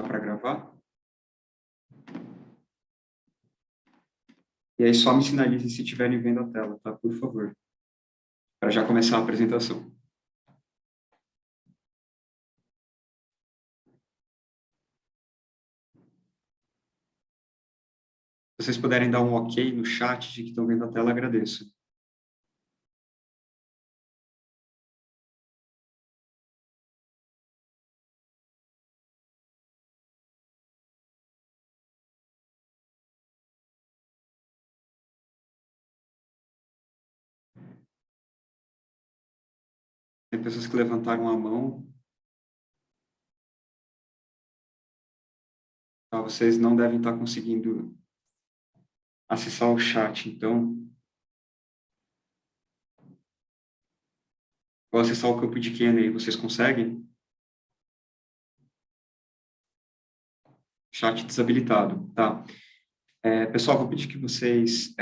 para gravar. E aí só me sinalize se estiverem vendo a tela, tá? Por favor. Para já começar a apresentação. Se vocês puderem dar um ok no chat de que estão vendo a tela, agradeço. Tem pessoas que levantaram a mão. Tá? Vocês não devem estar conseguindo acessar o chat, então vou acessar o campo de Q&A. Vocês conseguem? Chat desabilitado, tá? Pessoal, vou pedir que vocês...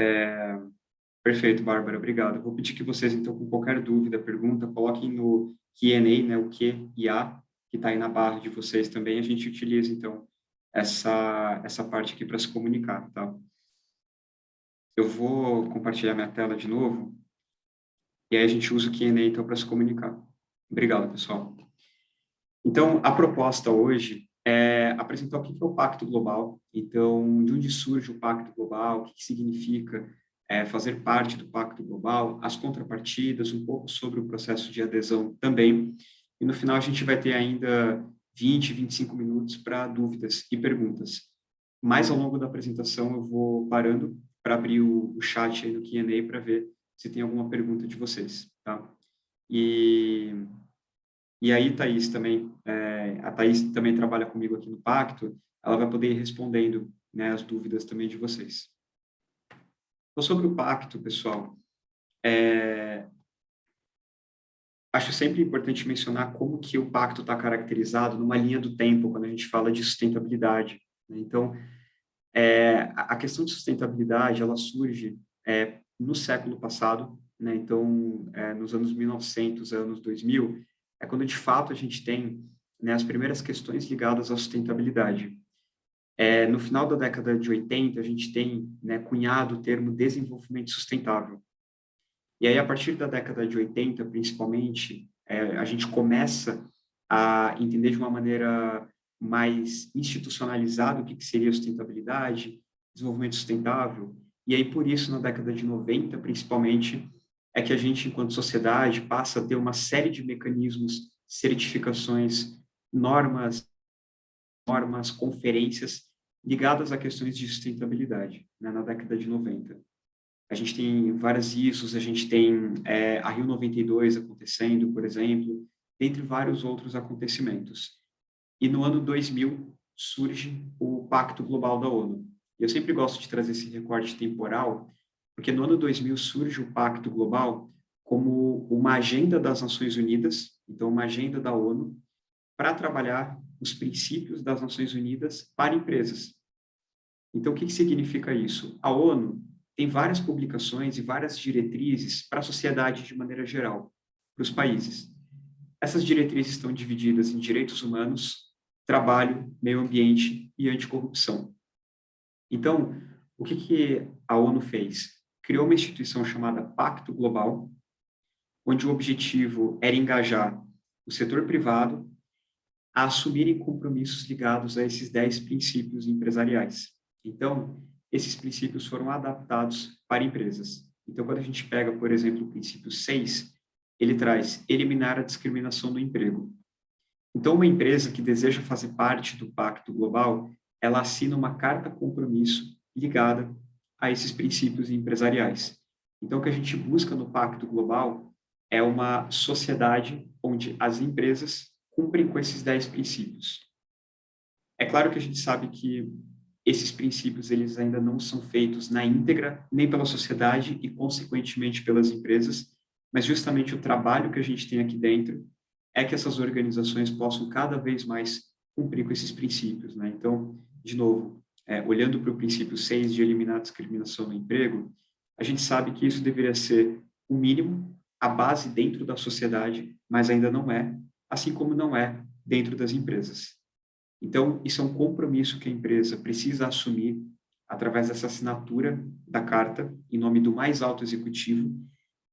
Perfeito, Bárbara, obrigado. Vou pedir que vocês, então, com qualquer dúvida, pergunta, coloquem no Q&A, né, o Q e A, que está aí na barra de vocês também. A gente utiliza, então, essa parte aqui para se comunicar, tá? Eu vou compartilhar minha tela de novo, e aí a gente usa o Q&A, então, para se comunicar. Obrigado, pessoal. Então, a proposta hoje é apresentar o que é o Pacto Global. Então, de onde surge o Pacto Global, o que significa fazer parte do Pacto Global, as contrapartidas, um pouco sobre o processo de adesão também. E no final a gente vai ter ainda 20, 25 minutos para dúvidas e perguntas. Mais ao longo da apresentação eu vou parando para abrir o chat aí no Q&A para ver se tem alguma pergunta de vocês, tá? E aí, Thaís também, a Thaís também trabalha comigo aqui no Pacto, ela vai poder ir respondendo, né, as dúvidas também de vocês. Então, sobre o Pacto, pessoal, acho sempre importante mencionar como que o Pacto está caracterizado numa linha do tempo, quando a gente fala de sustentabilidade, né? Então, a questão de sustentabilidade, ela surge no século passado, né? Então, nos anos 1900, anos 2000, é quando de fato a gente tem, né, as primeiras questões ligadas à sustentabilidade. No final da década de 80, a gente tem, né, cunhado o termo desenvolvimento sustentável. E aí, a partir da década de 80, principalmente, a gente começa a entender de uma maneira mais institucionalizada o que seria sustentabilidade, desenvolvimento sustentável. E aí, por isso, na década de 90, principalmente, é que a gente, enquanto sociedade, passa a ter uma série de mecanismos, certificações, normas, conferências ligadas a questões de sustentabilidade, né, na década de 90. A gente tem várias ISOs, a gente tem a Rio 92 acontecendo, por exemplo, dentre vários outros acontecimentos. E no ano 2000 surge o Pacto Global da ONU. E eu sempre gosto de trazer esse recorte temporal, porque no ano 2000 surge o Pacto Global como uma agenda das Nações Unidas, então uma agenda da ONU, para trabalhar os princípios das Nações Unidas para empresas. Então, o que significa isso? A ONU tem várias publicações e várias diretrizes para a sociedade de maneira geral, para os países. Essas diretrizes estão divididas em direitos humanos, trabalho, meio ambiente e anticorrupção. Então, o que a ONU fez? Criou uma instituição chamada Pacto Global, onde o objetivo era engajar o setor privado a assumirem compromissos ligados a esses 10 princípios empresariais. Então, esses princípios foram adaptados para empresas. Então, quando a gente pega, por exemplo, o princípio 6, ele traz eliminar a discriminação do emprego. Então, uma empresa que deseja fazer parte do Pacto Global, ela assina uma carta compromisso ligada a esses princípios empresariais. Então, o que a gente busca no Pacto Global é uma sociedade onde as empresas cumprem com esses 10 princípios. É claro que a gente sabe que esses princípios eles ainda não são feitos na íntegra, nem pela sociedade e, consequentemente, pelas empresas, mas justamente o trabalho que a gente tem aqui dentro é que essas organizações possam cada vez mais cumprir com esses princípios, né? Então, de novo, olhando para o princípio 6 de eliminar a discriminação no emprego, a gente sabe que isso deveria ser o mínimo, a base dentro da sociedade, mas ainda não é, assim como não é dentro das empresas. Então, isso é um compromisso que a empresa precisa assumir através dessa assinatura da carta, em nome do mais alto executivo.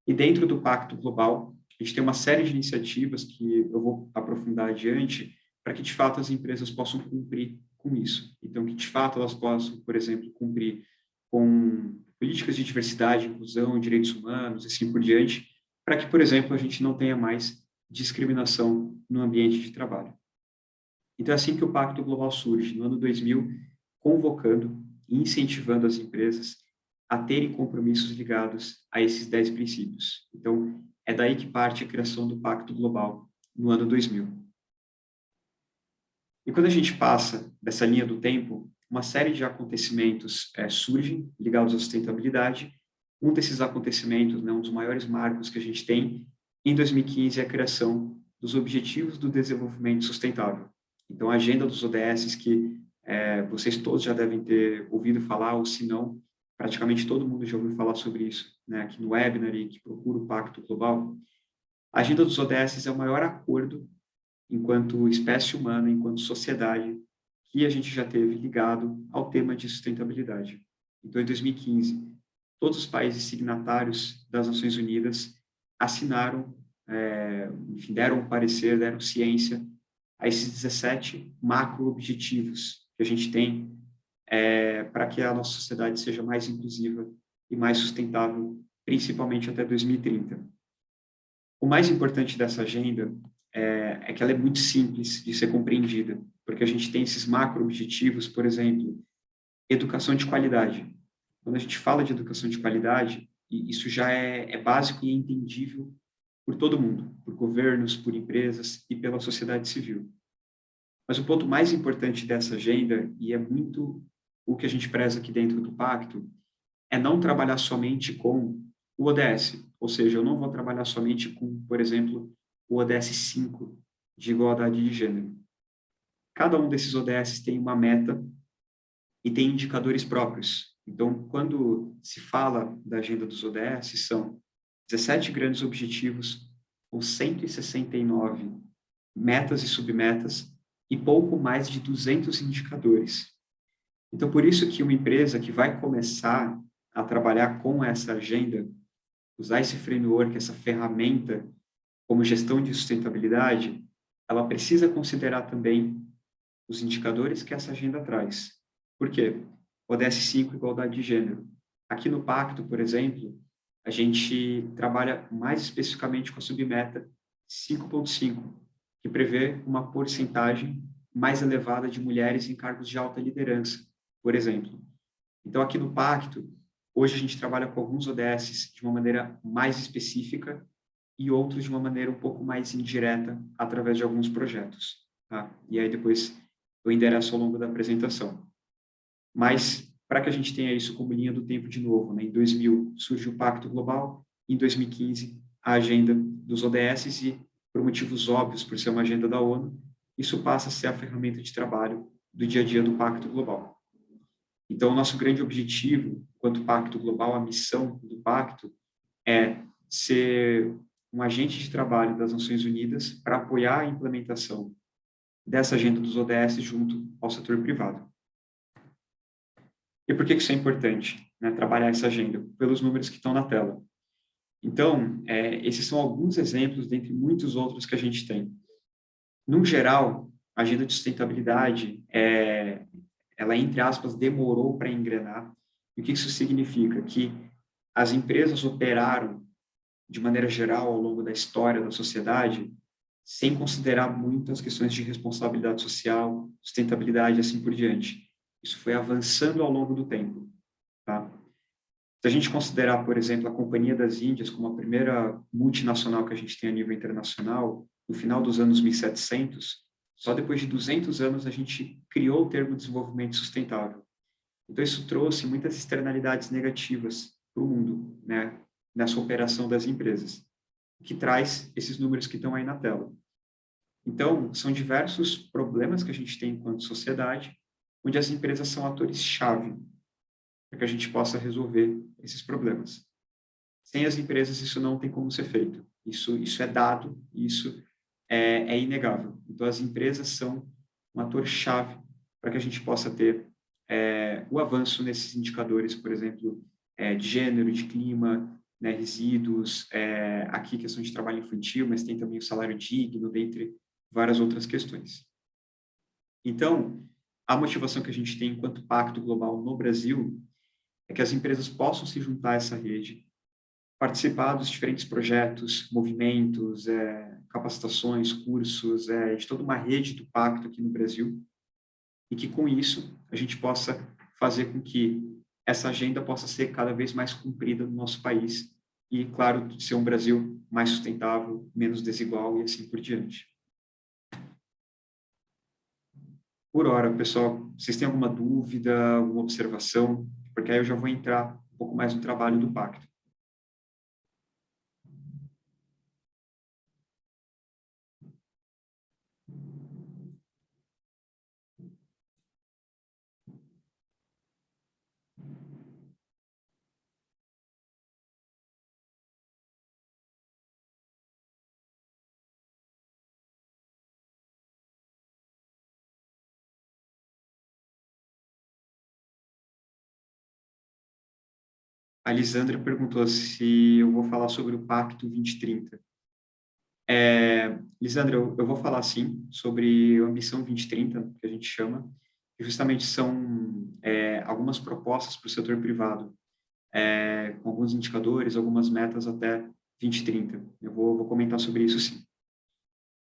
E dentro do Pacto Global, a gente tem uma série de iniciativas que eu vou aprofundar adiante, para que, de fato, as empresas possam cumprir com isso. Então, que, de fato, elas possam, por exemplo, cumprir com políticas de diversidade, inclusão, direitos humanos, e assim por diante, para que, por exemplo, a gente não tenha mais discriminação no ambiente de trabalho. Então, é assim que o Pacto Global surge, no ano 2000, convocando e incentivando as empresas a terem compromissos ligados a esses 10 princípios. Então, é daí que parte a criação do Pacto Global, no ano 2000. E quando a gente passa dessa linha do tempo, uma série de acontecimentos surgem ligados à sustentabilidade. Um desses acontecimentos, né, um dos maiores marcos que a gente tem, em 2015, é a criação dos Objetivos do Desenvolvimento Sustentável. Então, a agenda dos ODS, que vocês todos já devem ter ouvido falar, ou se não, praticamente todo mundo já ouviu falar sobre isso, né, aqui no webinar e que procura o Pacto Global. A agenda dos ODS é o maior acordo enquanto espécie humana, enquanto sociedade, que a gente já teve ligado ao tema de sustentabilidade. Então, em 2015, todos os países signatários das Nações Unidas assinaram, enfim, deram um parecer, deram ciência a esses 17 macro-objetivos que a gente tem para que a nossa sociedade seja mais inclusiva e mais sustentável, principalmente até 2030. O mais importante dessa agenda é que ela é muito simples de ser compreendida, porque a gente tem esses macro-objetivos, por exemplo, educação de qualidade. Quando a gente fala de educação de qualidade, isso já é básico e é entendível por todo mundo, por governos, por empresas e pela sociedade civil. Mas o ponto mais importante dessa agenda, e é muito o que a gente preza aqui dentro do pacto, é não trabalhar somente com o ODS, ou seja, eu não vou trabalhar somente com, por exemplo, o ODS 5 de igualdade de gênero. Cada um desses ODS tem uma meta e tem indicadores próprios. Então, quando se fala da agenda dos ODS, são 17 grandes objetivos com 169 metas e submetas e pouco mais de 200 indicadores. Então, por isso que uma empresa que vai começar a trabalhar com essa agenda, usar esse framework, essa ferramenta como gestão de sustentabilidade, ela precisa considerar também os indicadores que essa agenda traz. Por quê? ODS 5, igualdade de gênero. Aqui no Pacto, por exemplo, a gente trabalha mais especificamente com a submeta 5.5, que prevê uma porcentagem mais elevada de mulheres em cargos de alta liderança, por exemplo. Então, aqui no Pacto, hoje a gente trabalha com alguns ODS de uma maneira mais específica e outros de uma maneira um pouco mais indireta, através de alguns projetos. Tá? E aí depois eu endereço ao longo da apresentação. Mas, para que a gente tenha isso como linha do tempo de novo, né? Em 2000 surge o Pacto Global, em 2015 a agenda dos ODS e, por motivos óbvios, por ser uma agenda da ONU, isso passa a ser a ferramenta de trabalho do dia a dia do Pacto Global. Então, o nosso grande objetivo, quanto Pacto Global, a missão do Pacto, é ser um agente de trabalho das Nações Unidas para apoiar a implementação dessa agenda dos ODS junto ao setor privado. E por que isso é importante, né, trabalhar essa agenda? Pelos números que estão na tela. Então, esses são alguns exemplos dentre muitos outros que a gente tem. No geral, a agenda de sustentabilidade, ela, entre aspas, demorou para engrenar. E o que isso significa? Que as empresas operaram, de maneira geral, ao longo da história da sociedade, sem considerar muito as questões de responsabilidade social, sustentabilidade e assim por diante. Isso foi avançando ao longo do tempo. Tá? Se a gente considerar, por exemplo, a Companhia das Índias como a primeira multinacional que a gente tem a nível internacional, no final dos anos 1700, só depois de 200 anos a gente criou o termo desenvolvimento sustentável. Então, isso trouxe muitas externalidades negativas para o mundo, né, nessa operação das empresas, que traz esses números que estão aí na tela. Então, são diversos problemas que a gente tem enquanto sociedade, onde as empresas são atores-chave para que a gente possa resolver esses problemas. Sem as empresas, isso não tem como ser feito. Isso é dado, isso é inegável. Então, as empresas são um ator-chave para que a gente possa ter o avanço nesses indicadores, por exemplo, de gênero, de clima, né, resíduos, aqui questão de trabalho infantil, mas tem também o salário digno, dentre várias outras questões. Então, a motivação que a gente tem enquanto Pacto Global no Brasil é que as empresas possam se juntar a essa rede, participar dos diferentes projetos, movimentos, capacitações, cursos, de toda uma rede do Pacto aqui no Brasil, e que com isso a gente possa fazer com que essa agenda possa ser cada vez mais cumprida no nosso país e, claro, ser um Brasil mais sustentável, menos desigual e assim por diante. Por hora, pessoal, vocês têm alguma dúvida, alguma observação? Porque aí eu já vou entrar um pouco mais no trabalho do Pacto. A Lisandra perguntou se eu vou falar sobre o Pacto 2030. Lisandra, eu vou falar sim sobre a Ambição 2030, que a gente chama, que justamente são algumas propostas para o setor privado, com alguns indicadores, algumas metas até 2030. Eu vou comentar sobre isso sim.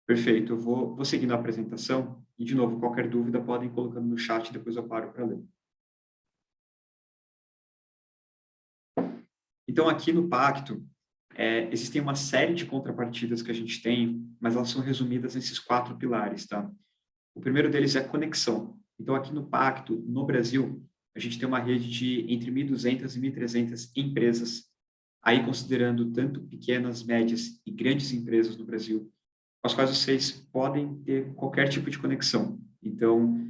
Perfeito, eu vou seguindo a apresentação e, de novo, qualquer dúvida podem ir colocando no chat, depois eu paro para ler. Então, aqui no Pacto, existem uma série de contrapartidas que a gente tem, mas elas são resumidas nesses 4 pilares, tá? O primeiro deles é conexão. Então, aqui no Pacto, no Brasil, a gente tem uma rede de entre 1.200 e 1.300 empresas, aí considerando tanto pequenas, médias e grandes empresas no Brasil, com as quais vocês podem ter qualquer tipo de conexão. Então,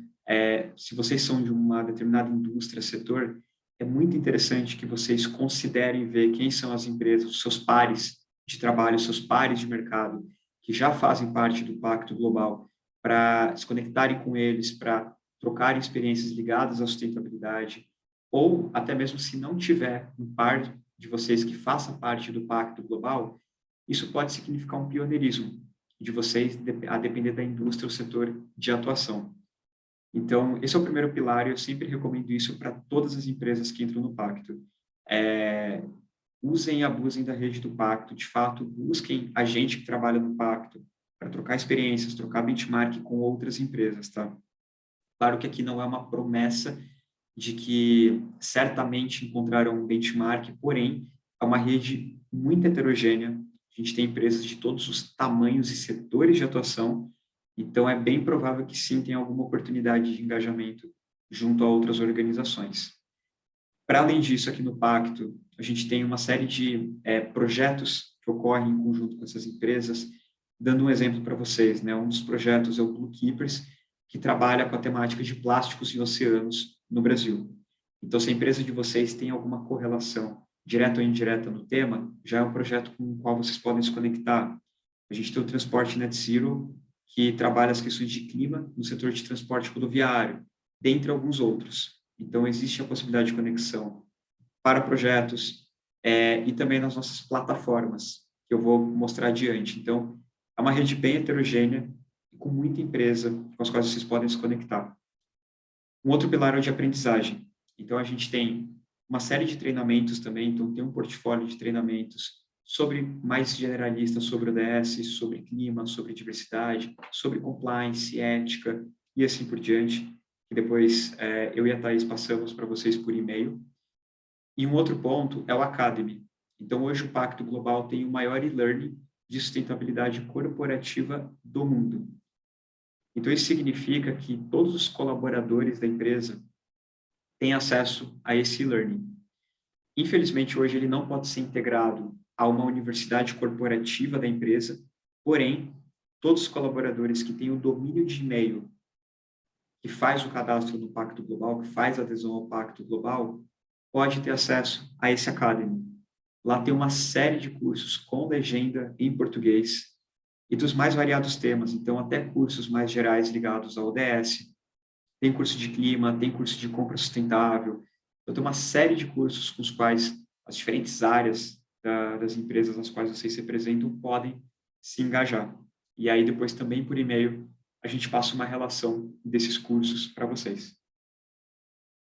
se vocês são de uma determinada indústria, setor, é muito interessante que vocês considerem ver quem são as empresas, os seus pares de trabalho, os seus pares de mercado, que já fazem parte do Pacto Global, para se conectarem com eles, para trocarem experiências ligadas à sustentabilidade, ou até mesmo se não tiver um par de vocês que faça parte do Pacto Global, isso pode significar um pioneirismo de vocês, a depender da indústria ou setor de atuação. Então, esse é o primeiro pilar e eu sempre recomendo isso para todas as empresas que entram no Pacto. Usem e abusem da rede do Pacto, de fato, busquem a gente que trabalha no Pacto para trocar experiências, trocar benchmark com outras empresas, tá? Claro que aqui não é uma promessa de que certamente encontrarão um benchmark, porém, é uma rede muito heterogênea. A gente tem empresas de todos os tamanhos e setores de atuação, então é bem provável que sim tenha alguma oportunidade de engajamento junto a outras organizações. Para além disso, aqui no Pacto, a gente tem uma série de projetos que ocorrem em conjunto com essas empresas. Dando um exemplo para vocês, né? Um dos projetos é o Blue Keepers, que trabalha com a temática de plásticos e oceanos no Brasil. Então, se a empresa de vocês tem alguma correlação direta ou indireta no tema, já é um projeto com o qual vocês podem se conectar. A gente tem o Transporte Net Zero, que trabalha as questões de clima no setor de transporte rodoviário, dentre alguns outros. Então, existe a possibilidade de conexão para projetos e também nas nossas plataformas, que eu vou mostrar adiante. Então, é uma rede bem heterogênea e com muita empresa com as quais vocês podem se conectar. Um outro pilar é o de aprendizagem. Então, a gente tem uma série de treinamentos também, então tem um portfólio de treinamentos sobre mais generalistas, sobre ODS, sobre clima, sobre diversidade, sobre compliance, ética e assim por diante, que depois eu e a Thaís passamos para vocês por e-mail. E um outro ponto é o Academy. Então, hoje o Pacto Global tem o maior e-learning de sustentabilidade corporativa do mundo. Então, isso significa que todos os colaboradores da empresa têm acesso a esse e-learning. Infelizmente, hoje ele não pode ser integrado a uma universidade corporativa da empresa, porém, todos os colaboradores que têm o domínio de e-mail, que faz o cadastro do Pacto Global, que faz a adesão ao Pacto Global, pode ter acesso a esse Academy. Lá tem uma série de cursos com legenda em português, e dos mais variados temas, então até cursos mais gerais ligados ao ODS, tem curso de clima, tem curso de compra sustentável, então tem uma série de cursos com os quais as diferentes áreas das empresas nas quais vocês se representam podem se engajar. E aí depois também por e-mail a gente passa uma relação desses cursos para vocês.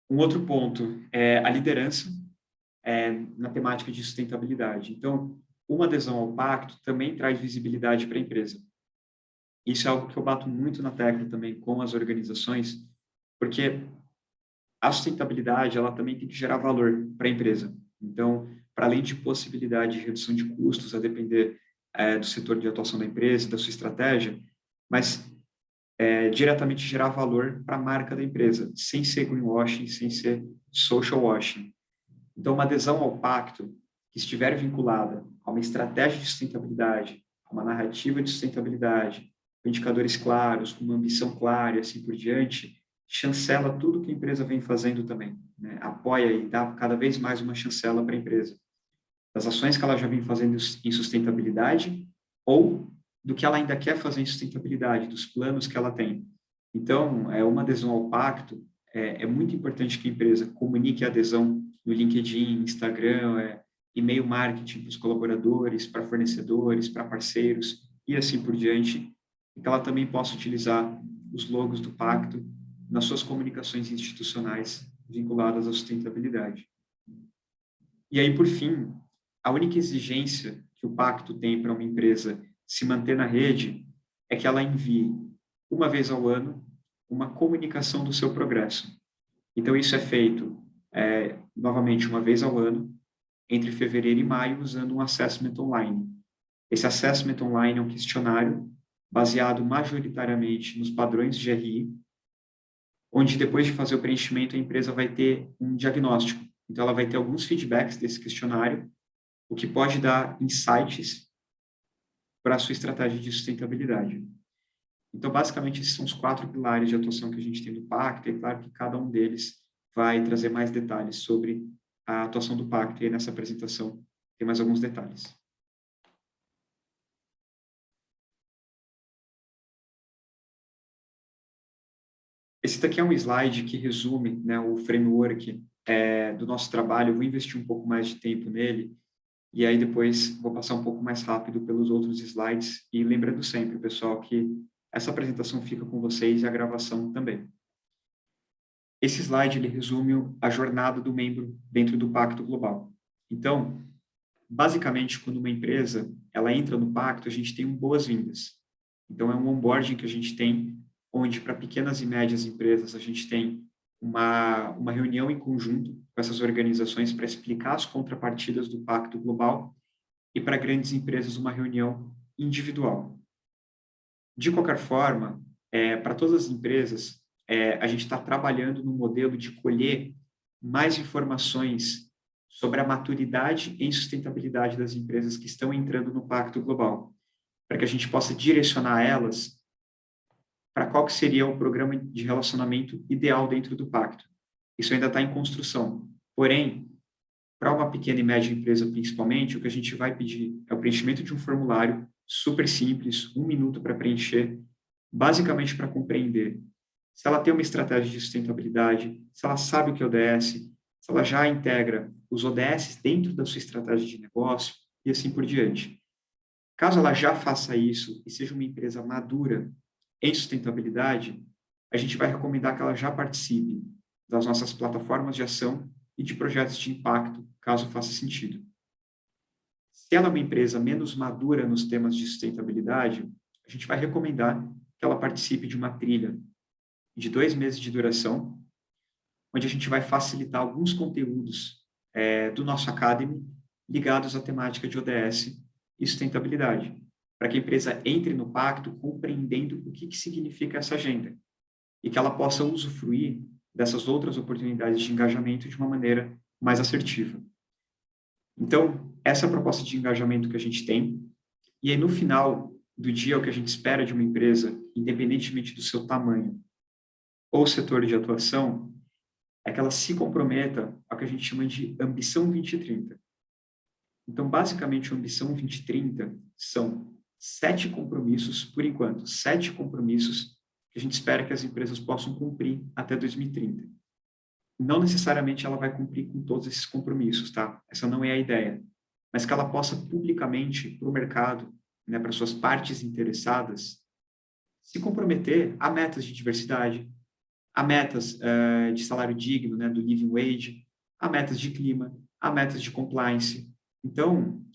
Um outro ponto é a liderança na temática de sustentabilidade. Então, uma adesão ao pacto também traz visibilidade para a empresa. Isso é algo que eu bato muito na tecla também com as organizações, porque a sustentabilidade ela também tem que gerar valor para a empresa. Então, para além de possibilidade de redução de custos, a depender do setor de atuação da empresa, da sua estratégia, mas diretamente gerar valor para a marca da empresa, sem ser greenwashing, sem ser social washing. Então, uma adesão ao pacto que estiver vinculada a uma estratégia de sustentabilidade, a uma narrativa de sustentabilidade, com indicadores claros, com uma ambição clara e assim por diante, chancela tudo que a empresa vem fazendo também, né? Apoia e dá cada vez mais uma chancela para a empresa, das ações que ela já vem fazendo em sustentabilidade ou do que ela ainda quer fazer em sustentabilidade, dos planos que ela tem. Então, uma adesão ao pacto, é muito importante que a empresa comunique a adesão no LinkedIn, Instagram, e-mail marketing para os colaboradores, para fornecedores, para parceiros e assim por diante, e que ela também possa utilizar os logos do pacto nas suas comunicações institucionais vinculadas à sustentabilidade. E aí, por fim, a única exigência que o pacto tem para uma empresa se manter na rede é que ela envie, uma vez ao ano, uma comunicação do seu progresso. Então, isso é feito, novamente, uma vez ao ano, entre fevereiro e maio, usando um assessment online. Esse assessment online é um questionário baseado majoritariamente nos padrões de GRI, onde depois de fazer o preenchimento, a empresa vai ter um diagnóstico. Então, ela vai ter alguns feedbacks desse questionário, o que pode dar insights para a sua estratégia de sustentabilidade. Então, basicamente, esses são os 4 pilares de atuação que a gente tem do Pacto, e é claro que cada um deles vai trazer mais detalhes sobre a atuação do Pacto, e aí nessa apresentação tem mais alguns detalhes. Esse daqui é um slide que resume, né, o framework do nosso trabalho. Eu vou investir um pouco mais de tempo nele, e aí depois vou passar um pouco mais rápido pelos outros slides. E lembrando sempre, pessoal, que essa apresentação fica com vocês e a gravação também. Esse slide ele resume a jornada do membro dentro do Pacto Global. Então, basicamente, quando uma empresa ela entra no Pacto, a gente tem um boas-vindas. Então, é um onboarding que a gente tem, onde para pequenas e médias empresas a gente tem uma reunião em conjunto com essas organizações para explicar as contrapartidas do Pacto Global, e para grandes empresas uma reunião individual. De qualquer forma, para todas as empresas, a gente está trabalhando no modelo de colher mais informações sobre a maturidade em sustentabilidade das empresas que estão entrando no Pacto Global, para que a gente possa direcionar elas para qual que seria o programa de relacionamento ideal dentro do Pacto. Isso ainda está em construção. Porém, para uma pequena e média empresa, principalmente, o que a gente vai pedir é o preenchimento de um formulário super simples, 1 minuto para preencher, basicamente para compreender se ela tem uma estratégia de sustentabilidade, se ela sabe o que é ODS, se ela já integra os ODS dentro da sua estratégia de negócio e assim por diante. Caso ela já faça isso e seja uma empresa madura em sustentabilidade, a gente vai recomendar que ela já participe das nossas plataformas de ação e de projetos de impacto, caso faça sentido. Se ela é uma empresa menos madura nos temas de sustentabilidade, a gente vai recomendar que ela participe de uma trilha de 2 meses de duração, onde a gente vai facilitar alguns conteúdos do nosso Academy ligados à temática de ODS e sustentabilidade, para que a empresa entre no pacto compreendendo o que significa essa agenda e que ela possa usufruir dessas outras oportunidades de engajamento de uma maneira mais assertiva. Então, essa é a proposta de engajamento que a gente tem. E aí, no final do dia, o que a gente espera de uma empresa, independentemente do seu tamanho ou setor de atuação, é que ela se comprometa ao que a gente chama de Ambição 2030. Então, basicamente, a Ambição 2030 são 7 compromissos, por enquanto, 7 compromissos que a gente espera que as empresas possam cumprir até 2030. Não necessariamente ela vai cumprir com todos esses compromissos, tá? Essa não é a ideia. Mas que ela possa publicamente, para o mercado, né, para suas partes interessadas, se comprometer a metas de diversidade, a metas de salário digno, né, do living wage, a metas de clima, a metas de compliance. Então,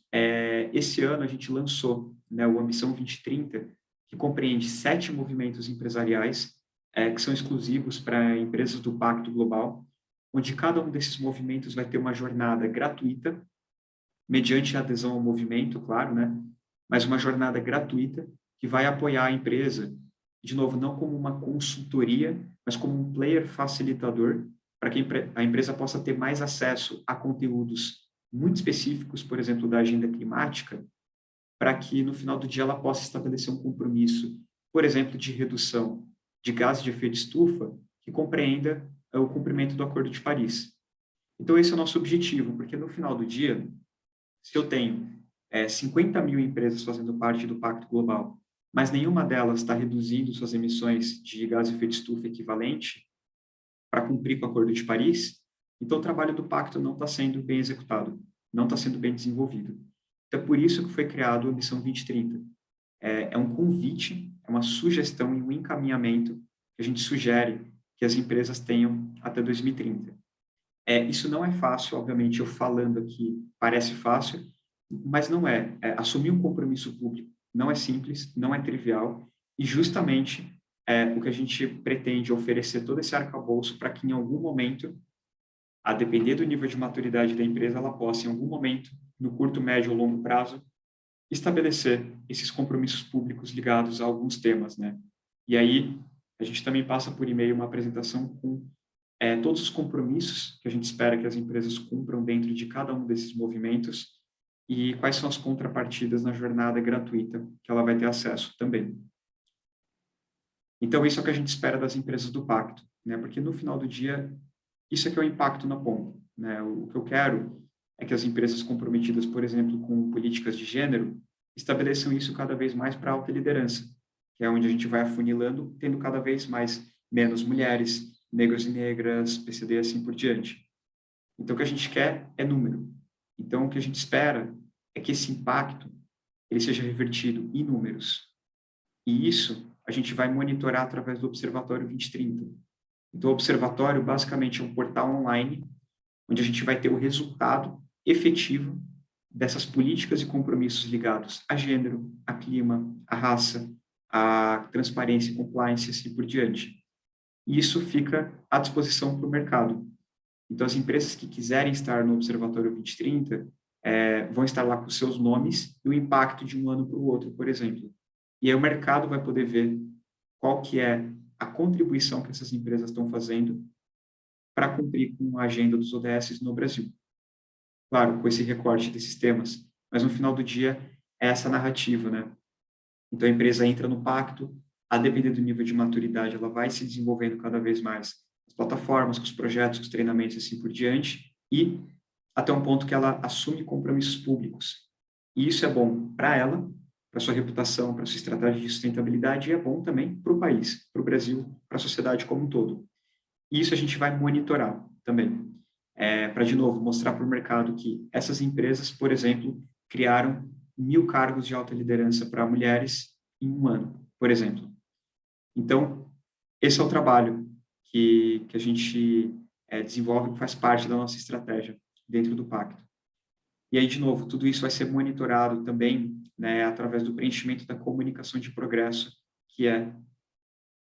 esse ano a gente lançou, né, o Ambição 2030, que compreende 7 movimentos empresariais que são exclusivos para empresas do Pacto Global, onde cada um desses movimentos vai ter uma jornada gratuita, mediante a adesão ao movimento, claro, né, mas uma jornada gratuita que vai apoiar a empresa, de novo, não como uma consultoria, mas como um player facilitador, para que a empresa possa ter mais acesso a conteúdos muito específicos, por exemplo, da agenda climática, para que no final do dia ela possa estabelecer um compromisso, por exemplo, de redução de gases de efeito estufa, que compreenda o cumprimento do Acordo de Paris. Então, esse é o nosso objetivo, porque no final do dia, se eu tenho 50 mil empresas fazendo parte do Pacto Global, mas nenhuma delas está reduzindo suas emissões de gás de efeito estufa equivalente para cumprir com o Acordo de Paris, então o trabalho do Pacto não está sendo bem executado, não está sendo bem desenvolvido. Então, é por isso que foi criado a Missão 2030. É um convite, é uma sugestão e um encaminhamento que a gente sugere que as empresas tenham até 2030. Isso não é fácil, obviamente, eu falando aqui parece fácil, mas não é. Assumir um compromisso público não é simples, não é trivial, e justamente o que a gente pretende oferecer todo esse arcabouço para que em algum momento, a depender do nível de maturidade da empresa, ela possa, em algum momento, no curto, médio ou longo prazo, estabelecer esses compromissos públicos ligados a alguns temas, né? E aí, a gente também passa por e-mail uma apresentação com todos os compromissos que a gente espera que as empresas cumpram dentro de cada um desses movimentos e quais são as contrapartidas na jornada gratuita que ela vai ter acesso também. Então, isso é o que a gente espera das empresas do Pacto, né? Porque no final do dia, isso é que é o impacto na ponta, né? O que eu quero é que as empresas comprometidas, por exemplo, com políticas de gênero, estabeleçam isso cada vez mais para a alta liderança, que é onde a gente vai afunilando, tendo cada vez mais menos mulheres, negros e negras, PCD, assim por diante. Então, o que a gente quer é número. Então, o que a gente espera é que esse impacto ele seja revertido em números. E isso a gente vai monitorar através do Observatório 2030. Então, o Observatório, basicamente, é um portal online onde a gente vai ter o resultado efetivo dessas políticas e compromissos ligados a gênero, a clima, a raça, a transparência e compliance, assim por diante. E isso fica à disposição para o mercado. Então, as empresas que quiserem estar no Observatório 2030 vão estar lá com seus nomes e o impacto de um ano para o outro, por exemplo. E aí o mercado vai poder ver qual que é a contribuição que essas empresas estão fazendo para cumprir com a agenda dos ODS no Brasil. Claro, com esse recorte desses temas, mas no final do dia é essa narrativa, né? Então a empresa entra no pacto, a depender do nível de maturidade, ela vai se desenvolvendo cada vez mais as plataformas, com os projetos, com os treinamentos e assim por diante, e até um ponto que ela assume compromissos públicos. E isso é bom para ela, para sua reputação, para sua estratégia de sustentabilidade, e é bom também para o país, para o Brasil, para a sociedade como um todo. E isso a gente vai monitorar também, para, de novo, mostrar para o mercado que essas empresas, por exemplo, criaram 1.000 cargos de alta liderança para mulheres em um ano, por exemplo. Então, esse é o trabalho que a gente desenvolve, que faz parte da nossa estratégia dentro do pacto. E aí, de novo, tudo isso vai ser monitorado também, né, através do preenchimento da comunicação de progresso, que é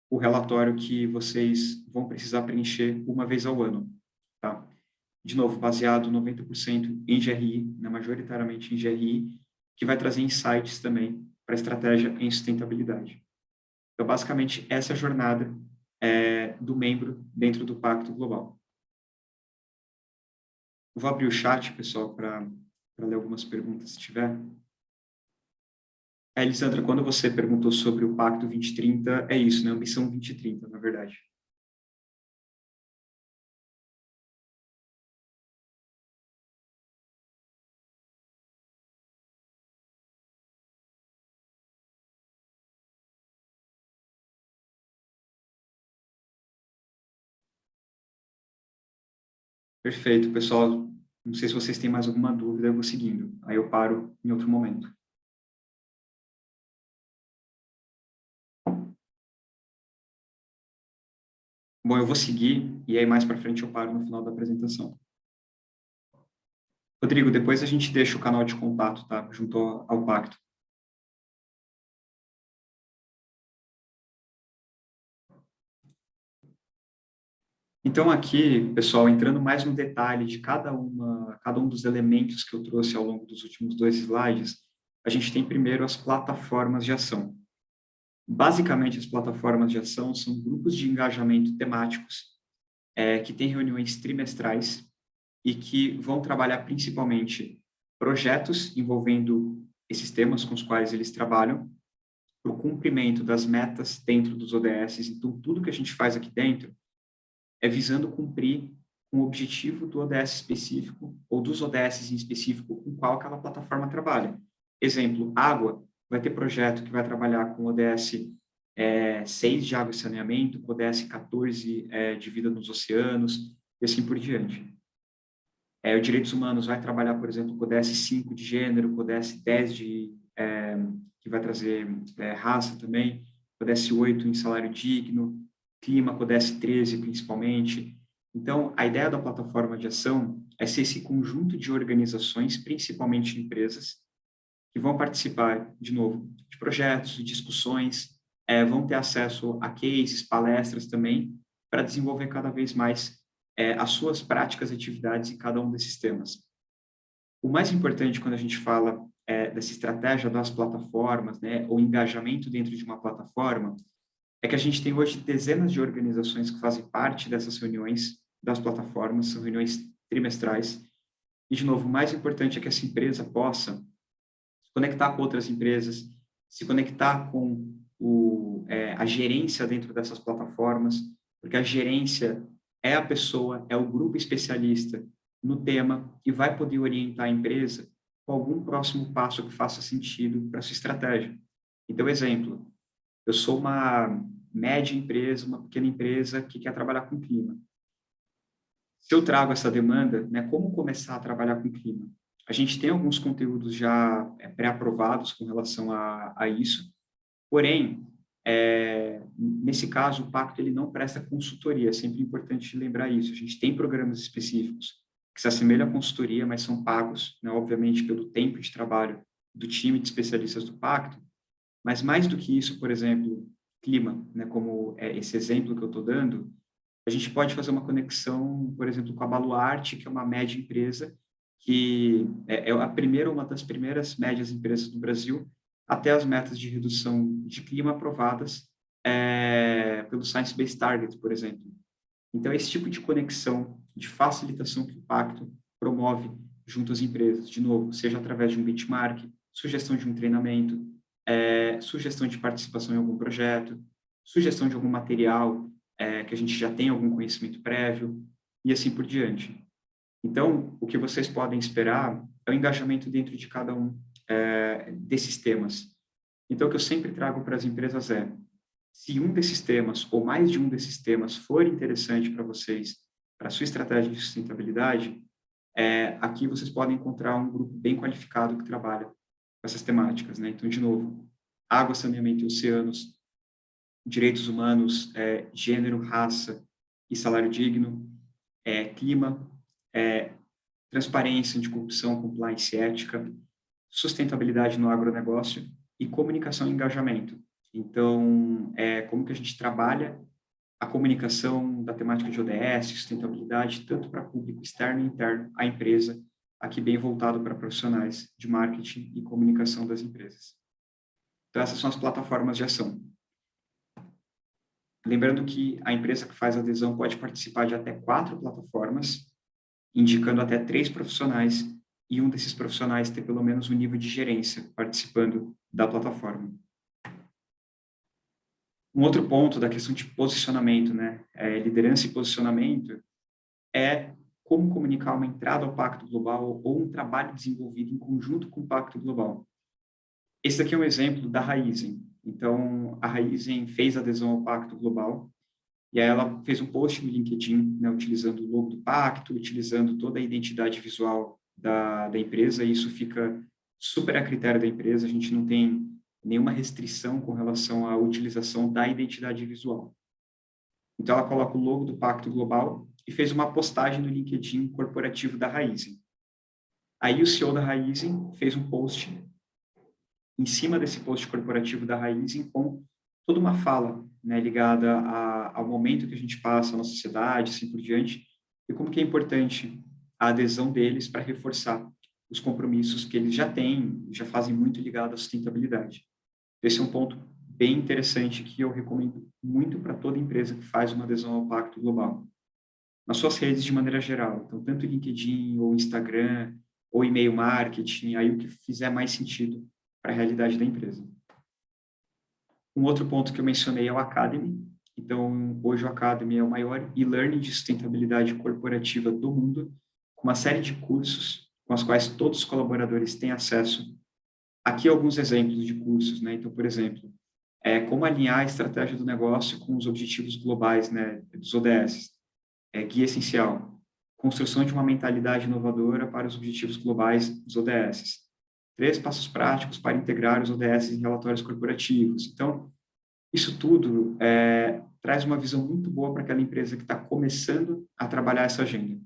o relatório que vocês vão precisar preencher uma vez ao ano, tá? De novo, baseado 90% em GRI, né, majoritariamente em GRI, que vai trazer insights também para a estratégia em sustentabilidade. Então, basicamente, essa é a jornada do membro dentro do Pacto Global. Eu vou abrir o chat, pessoal, para ler algumas perguntas, se tiver. Elisandra, quando você perguntou sobre o Pacto 2030, é isso, né? Ambição 2030, na verdade. Perfeito, pessoal. Não sei se vocês têm mais alguma dúvida, eu vou seguindo. Aí eu paro em outro momento. Bom, eu vou seguir e aí mais para frente eu paro no final da apresentação. Rodrigo, depois a gente deixa o canal de contato, tá? Junto ao Pacto. Então aqui, pessoal, entrando mais no detalhe de cada um dos elementos que eu trouxe ao longo dos últimos dois slides, a gente tem primeiro as plataformas de ação. Basicamente, as plataformas de ação são grupos de engajamento temáticos que têm reuniões trimestrais e que vão trabalhar principalmente projetos envolvendo esses temas com os quais eles trabalham, para o cumprimento das metas dentro dos ODS. Então, tudo que a gente faz aqui dentro é visando cumprir um objetivo do ODS específico ou dos ODS em específico com qual aquela plataforma trabalha. Exemplo, água, vai ter projeto que vai trabalhar com o ODS 6 de água e saneamento, com o ODS 14 de vida nos oceanos, e assim por diante. Os direitos humanos vai trabalhar, por exemplo, com o ODS 5 de gênero, com o ODS 10 que vai trazer raça também, com o ODS 8 em salário digno, clima com o ODS 13 principalmente. Então, a ideia da plataforma de ação é ser esse conjunto de organizações, principalmente empresas, que vão participar, de novo, de projetos, de discussões, vão ter acesso a cases, palestras também, para desenvolver cada vez mais as suas práticas e atividades em cada um desses temas. O mais importante quando a gente fala dessa estratégia das plataformas, né, ou engajamento dentro de uma plataforma, é que a gente tem hoje dezenas de organizações que fazem parte dessas reuniões das plataformas, são reuniões trimestrais, e, de novo, o mais importante é que essa empresa possa se conectar com outras empresas, se conectar com a gerência dentro dessas plataformas, porque a gerência é a pessoa, é o grupo especialista no tema e vai poder orientar a empresa com algum próximo passo que faça sentido para a sua estratégia. Então, exemplo, eu sou uma média empresa, uma pequena empresa que quer trabalhar com clima. Se eu trago essa demanda, né, como começar a trabalhar com clima? A gente tem alguns conteúdos já pré-aprovados com relação a isso, porém, nesse caso, o Pacto ele não presta consultoria, é sempre importante lembrar isso. A gente tem programas específicos que se assemelham à consultoria, mas são pagos, né, obviamente, pelo tempo de trabalho do time de especialistas do Pacto, mas mais do que isso, por exemplo, clima, né, como esse exemplo que eu estou dando, a gente pode fazer uma conexão, por exemplo, com a Baluarte, que é uma média empresa, que uma das primeiras médias empresas do Brasil, até as metas de redução de clima aprovadas pelo Science Based Target, por exemplo. Então, esse tipo de conexão, de facilitação que o Pacto promove junto às empresas, de novo, seja através de um benchmark, sugestão de um treinamento, sugestão de participação em algum projeto, sugestão de algum material que a gente já tem algum conhecimento prévio, e assim por diante. Então, o que vocês podem esperar é o engajamento dentro de cada um desses temas. Então, o que eu sempre trago para as empresas se um desses temas, ou mais de um desses temas, for interessante para vocês, para a sua estratégia de sustentabilidade, aqui vocês podem encontrar um grupo bem qualificado que trabalha com essas temáticas, né? Então, de novo, água, saneamento e oceanos, direitos humanos, gênero, raça e salário digno, clima, transparência, anticorrupção, compliance, ética, sustentabilidade no agronegócio e comunicação e engajamento. Então, como que a gente trabalha a comunicação da temática de ODS, sustentabilidade, tanto para público externo e interno à empresa, aqui bem voltado para profissionais de marketing e comunicação das empresas. Então, essas são as plataformas de ação. Lembrando que a empresa que faz adesão pode participar de até 4 plataformas, indicando até 3 profissionais, e um desses profissionais ter pelo menos um nível de gerência participando da plataforma. Um outro ponto da questão de posicionamento, né, liderança e posicionamento, é como comunicar uma entrada ao Pacto Global ou um trabalho desenvolvido em conjunto com o Pacto Global. Esse daqui é um exemplo da Raizen. Então, a Raizen fez adesão ao Pacto Global E aí ela fez um post no LinkedIn, né, utilizando o logo do pacto, utilizando toda a identidade visual da empresa, e isso fica super a critério da empresa, a gente não tem nenhuma restrição com relação à utilização da identidade visual. Então, ela coloca o logo do Pacto Global e fez uma postagem no LinkedIn corporativo da Raizen. Aí o CEO da Raizen fez um post em cima desse post corporativo da Raizen com toda uma fala, né, ligada ao momento que a gente passa na sociedade, assim por diante, e como que é importante a adesão deles para reforçar os compromissos que eles já têm, já fazem muito ligado à sustentabilidade. Esse é um ponto bem interessante que eu recomendo muito para toda empresa que faz uma adesão ao Pacto Global. Nas suas redes de maneira geral, então tanto LinkedIn ou Instagram ou e-mail marketing, aí o que fizer mais sentido para a realidade da empresa. Um outro ponto que eu mencionei é o Academy. Então, hoje o Academy é o maior e-learning de sustentabilidade corporativa do mundo, com uma série de cursos com os quais todos os colaboradores têm acesso. Aqui alguns exemplos de cursos, né? Então, por exemplo, como alinhar a estratégia do negócio com os objetivos globais, né, dos ODS. Guia essencial. Construção de uma mentalidade inovadora para os objetivos globais dos ODS. 3 passos práticos para integrar os ODS em relatórios corporativos. Então, isso tudo traz uma visão muito boa para aquela empresa que está começando a trabalhar essa agenda.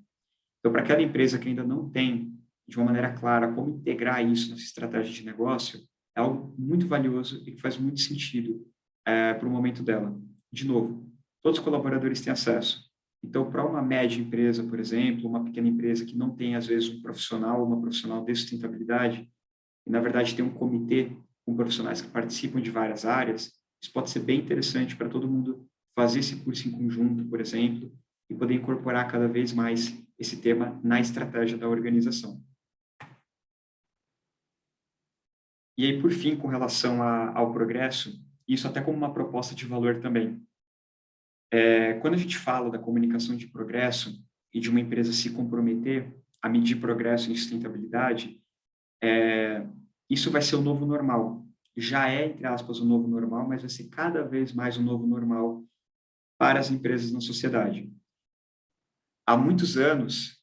Então, para aquela empresa que ainda não tem, de uma maneira clara, como integrar isso nessa estratégia de negócio, é algo muito valioso e que faz muito sentido para o momento dela. De novo, todos os colaboradores têm acesso. Então, para uma média empresa, por exemplo, uma pequena empresa que não tem, às vezes, um profissional ou uma profissional de sustentabilidade, e, na verdade, tem um comitê com profissionais que participam de várias áreas, isso pode ser bem interessante para todo mundo fazer esse curso em conjunto, por exemplo, e poder incorporar cada vez mais esse tema na estratégia da organização. E aí, por fim, com relação ao progresso, isso até como uma proposta de valor também. Quando a gente fala da comunicação de progresso e de uma empresa se comprometer a medir progresso em sustentabilidade, isso vai ser o novo normal. Já é, entre aspas, o novo normal, mas vai ser cada vez mais o novo normal para as empresas na sociedade. Há muitos anos,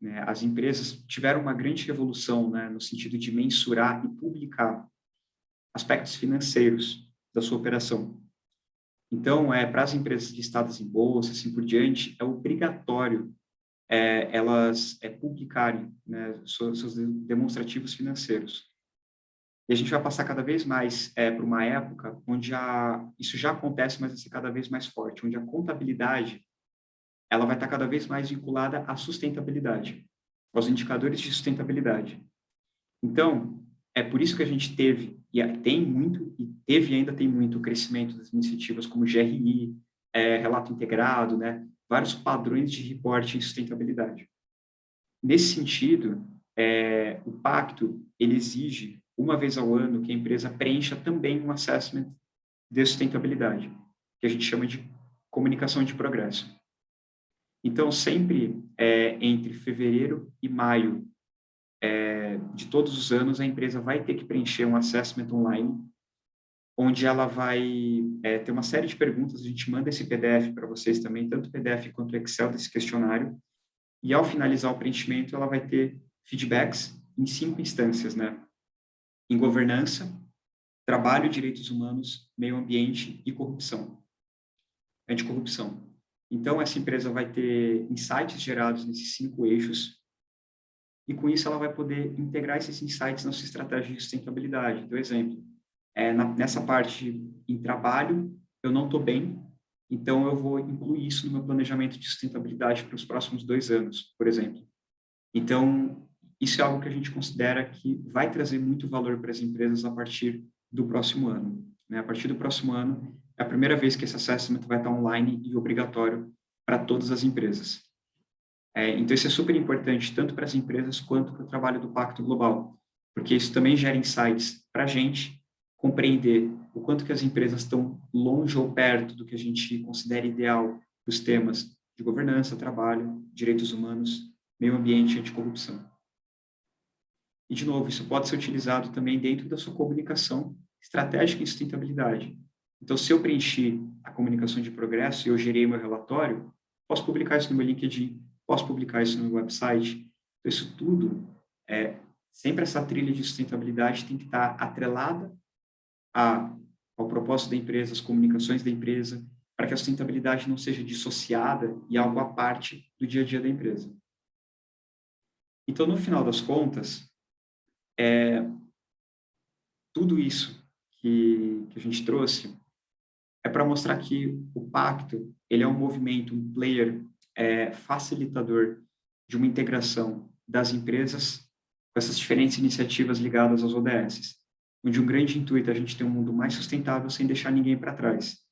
né, as empresas tiveram uma grande revolução, né, no sentido de mensurar e publicar aspectos financeiros da sua operação. Então, para as empresas listadas em bolsa, assim por diante, é obrigatório elas publicarem, né, seus demonstrativos financeiros. E a gente vai passar cada vez mais para uma época onde isso já acontece, mas vai ser cada vez mais forte, onde a contabilidade ela vai estar cada vez mais vinculada à sustentabilidade, aos indicadores de sustentabilidade. Então, é por isso que a gente teve, e ainda tem muito, o crescimento das iniciativas como GRI, relato integrado, né? Vários padrões de reporte em sustentabilidade. Nesse sentido, o pacto, ele exige, uma vez ao ano, que a empresa preencha também um assessment de sustentabilidade, que a gente chama de comunicação de progresso. Então, sempre entre fevereiro e maio de todos os anos, a empresa vai ter que preencher um assessment online, onde ela vai ter uma série de perguntas. A gente manda esse PDF para vocês também, tanto o PDF quanto o Excel desse questionário. E, ao finalizar o preenchimento, ela vai ter feedbacks em 5 instâncias, né? Em governança, trabalho, direitos humanos, meio ambiente e corrupção. Anticorrupção. Então, essa empresa vai ter insights gerados nesses 5 eixos, e com isso ela vai poder integrar esses insights na sua estratégia de sustentabilidade. Então, exemplo, nessa parte em trabalho, eu não estou bem, então eu vou incluir isso no meu planejamento de sustentabilidade para os próximos 2 anos, por exemplo. Então, isso é algo que a gente considera que vai trazer muito valor para as empresas a partir do próximo ano, né? A partir do próximo ano, é a primeira vez que esse assessment vai estar online e obrigatório para todas as empresas. Então, isso é super importante, tanto para as empresas quanto para o trabalho do Pacto Global, porque isso também gera insights para a gente compreender o quanto que as empresas estão longe ou perto do que a gente considera ideal dos temas de governança, trabalho, direitos humanos, meio ambiente e anticorrupção. E, de novo, isso pode ser utilizado também dentro da sua comunicação estratégica e sustentabilidade. Então, se eu preenchi a comunicação de progresso e eu gerei meu relatório, posso publicar isso no meu LinkedIn, posso publicar isso no meu website. Então, isso tudo, sempre essa trilha de sustentabilidade tem que estar atrelada ao propósito da empresa, às comunicações da empresa, para que a sustentabilidade não seja dissociada e algo à parte do dia a dia da empresa. Então, no final das contas, tudo isso que a gente trouxe é para mostrar que o pacto ele é um movimento, um player facilitador de uma integração das empresas com essas diferentes iniciativas ligadas aos ODS, onde um grande intuito é a gente ter um mundo mais sustentável sem deixar ninguém para trás.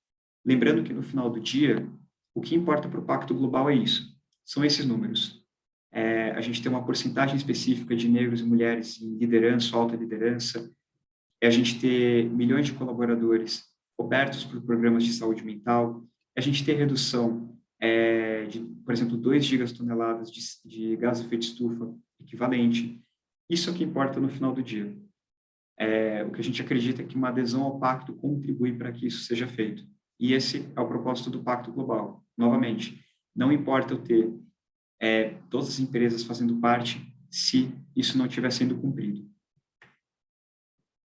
Lembrando que no final do dia, o que importa para o Pacto Global é isso, são esses números. A gente tem uma porcentagem específica de negros e mulheres em liderança, alta liderança, a gente ter milhões de colaboradores cobertos por programas de saúde mental, a gente ter redução de, por exemplo, 2 gigatoneladas de gás de efeito de estufa equivalente. Isso é o que importa no final do dia. O que a gente acredita é que uma adesão ao pacto contribui para que isso seja feito. E esse é o propósito do Pacto Global. Novamente, não importa eu ter todas as empresas fazendo parte se isso não estiver sendo cumprido.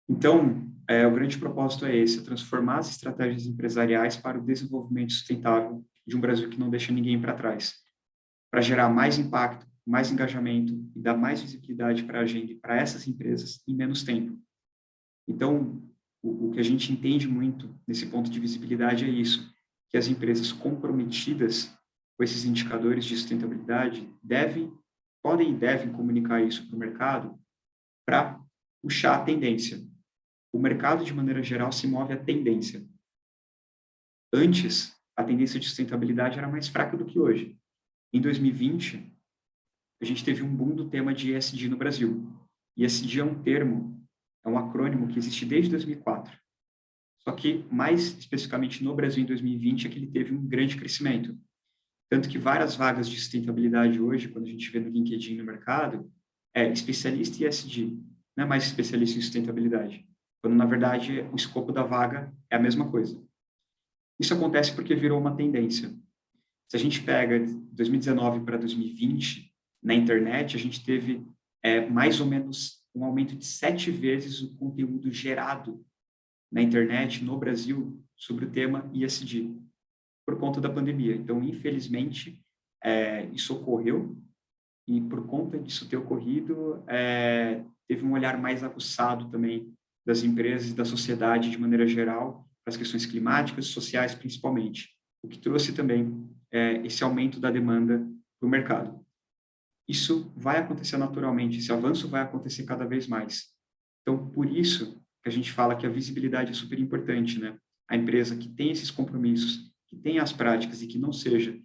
Então, o grande propósito é esse, transformar as estratégias empresariais para o desenvolvimento sustentável de um Brasil que não deixa ninguém para trás, para gerar mais impacto, mais engajamento e dar mais visibilidade para a agenda e para essas empresas em menos tempo. Então, o que a gente entende muito nesse ponto de visibilidade é isso, que as empresas comprometidas com esses indicadores de sustentabilidade podem e devem comunicar isso para o mercado para puxar a tendência. O mercado, de maneira geral, se move à tendência. Antes, a tendência de sustentabilidade era mais fraca do que hoje. Em 2020, a gente teve um boom do tema de ESG no Brasil. ESG é um termo, é um acrônimo que existe desde 2004. Só que, mais especificamente no Brasil, em 2020, é que ele teve um grande crescimento. Tanto que várias vagas de sustentabilidade hoje, quando a gente vê no LinkedIn no mercado, é especialista em ESG, não é mais especialista em sustentabilidade. Quando, na verdade, o escopo da vaga é a mesma coisa. Isso acontece porque virou uma tendência. Se a gente pega 2019 para 2020, na internet, a gente teve mais ou menos um aumento de 7 vezes o conteúdo gerado na internet, no Brasil, sobre o tema ESG, por conta da pandemia. Então, infelizmente, isso ocorreu, e por conta disso ter ocorrido, teve um olhar mais aguçado também das empresas e da sociedade de maneira geral, para as questões climáticas e sociais principalmente, o que trouxe também esse aumento da demanda para o mercado. Isso vai acontecer naturalmente, esse avanço vai acontecer cada vez mais. Então, por isso que a gente fala que a visibilidade é super importante, né? A empresa que tem esses compromissos, que tem as práticas e que não seja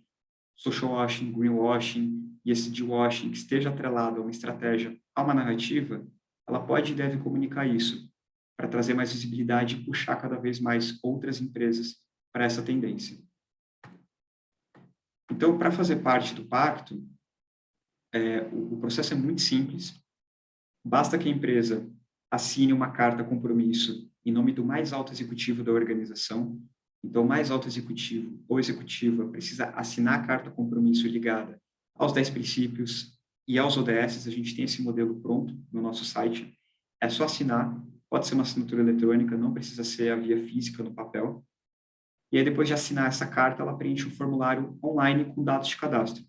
social washing, greenwashing e ESG washing, que esteja atrelado a uma estratégia, a uma narrativa, ela pode e deve comunicar isso para trazer mais visibilidade e puxar cada vez mais outras empresas para essa tendência. Então, para fazer parte do pacto, o processo é muito simples. Basta que a empresa assine uma carta compromisso em nome do mais alto executivo da organização. Então, o mais alto executivo ou executiva precisa assinar a carta compromisso ligada aos 10 princípios e aos ODS. A gente tem esse modelo pronto no nosso site. É só assinar, pode ser uma assinatura eletrônica, não precisa ser a via física no papel. E aí, depois de assinar essa carta, ela preenche um formulário online com dados de cadastro.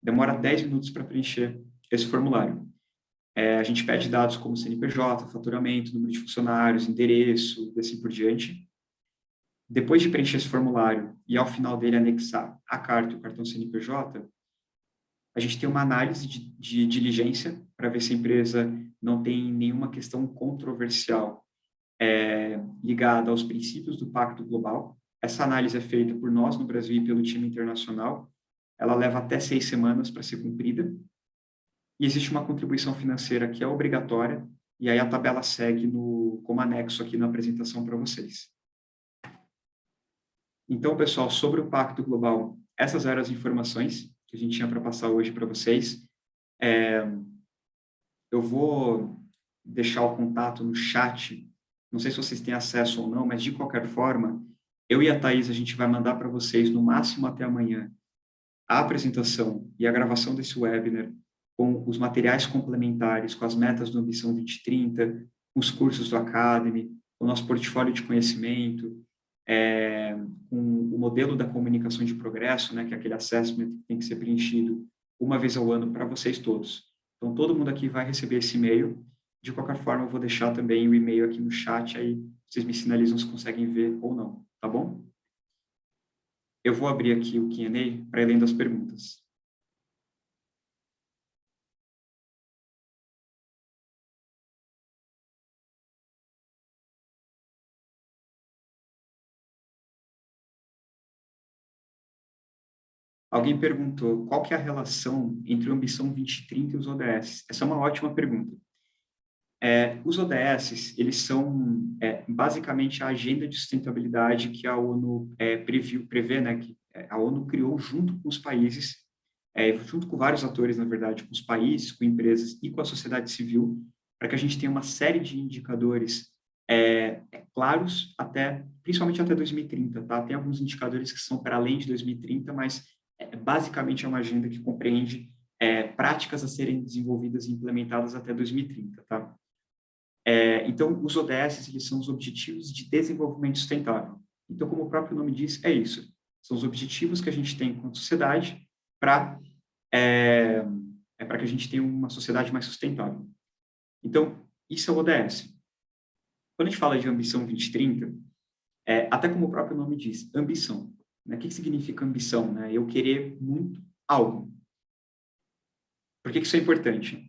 Demora 10 minutos para preencher esse formulário. A gente pede dados como CNPJ, faturamento, número de funcionários, endereço, e assim por diante. Depois de preencher esse formulário e ao final dele anexar a carta e o cartão CNPJ, a gente tem uma análise de diligência para ver se a empresa não tem nenhuma questão controversial ligada aos princípios do Pacto Global. Essa análise é feita por nós no Brasil e pelo time internacional. Ela leva até 6 semanas para ser cumprida. E existe uma contribuição financeira que é obrigatória, e aí a tabela segue como anexo aqui na apresentação para vocês. Então, pessoal, sobre o Pacto Global, essas eram as informações que a gente tinha para passar hoje para vocês. Eu vou deixar o contato no chat, não sei se vocês têm acesso ou não, mas de qualquer forma, Eu e a Thaís, a gente vai mandar para vocês, no máximo até amanhã, a apresentação e a gravação desse webinar com os materiais complementares, com as metas do Ambição 2030, com os cursos do Academy, o nosso portfólio de conhecimento, é, com o modelo da comunicação de progresso, né, que é aquele assessment que tem que ser preenchido uma vez ao ano para vocês todos. Então, todo mundo aqui vai receber esse e-mail. De qualquer forma, eu vou deixar também o e-mail aqui no chat, aí vocês me sinalizam se conseguem ver ou não, tá bom? Eu vou abrir aqui o Q&A para ir lendo as perguntas. Alguém perguntou qual que é a relação entre o Ambição 2030 e os ODS. Essa é uma ótima pergunta. Os ODS, eles são basicamente a agenda de sustentabilidade que a ONU prevê, né, que a ONU criou junto com os países, junto com vários atores, na verdade, com os países, com empresas e com a sociedade civil, para que a gente tenha uma série de indicadores claros, principalmente até 2030, tá? Tem alguns indicadores que são para além de 2030, mas basicamente é uma agenda que compreende práticas a serem desenvolvidas e implementadas até 2030, tá? Então, os ODS, eles são os Objetivos de Desenvolvimento Sustentável. Então, como o próprio nome diz, é isso. São os objetivos que a gente tem enquanto sociedade para que a gente tenha uma sociedade mais sustentável. Então, isso é o ODS. Quando a gente fala de ambição 2030, até como o próprio nome diz, ambição. Né? O que significa ambição? Né? Eu querer muito algo. Por que isso é importante?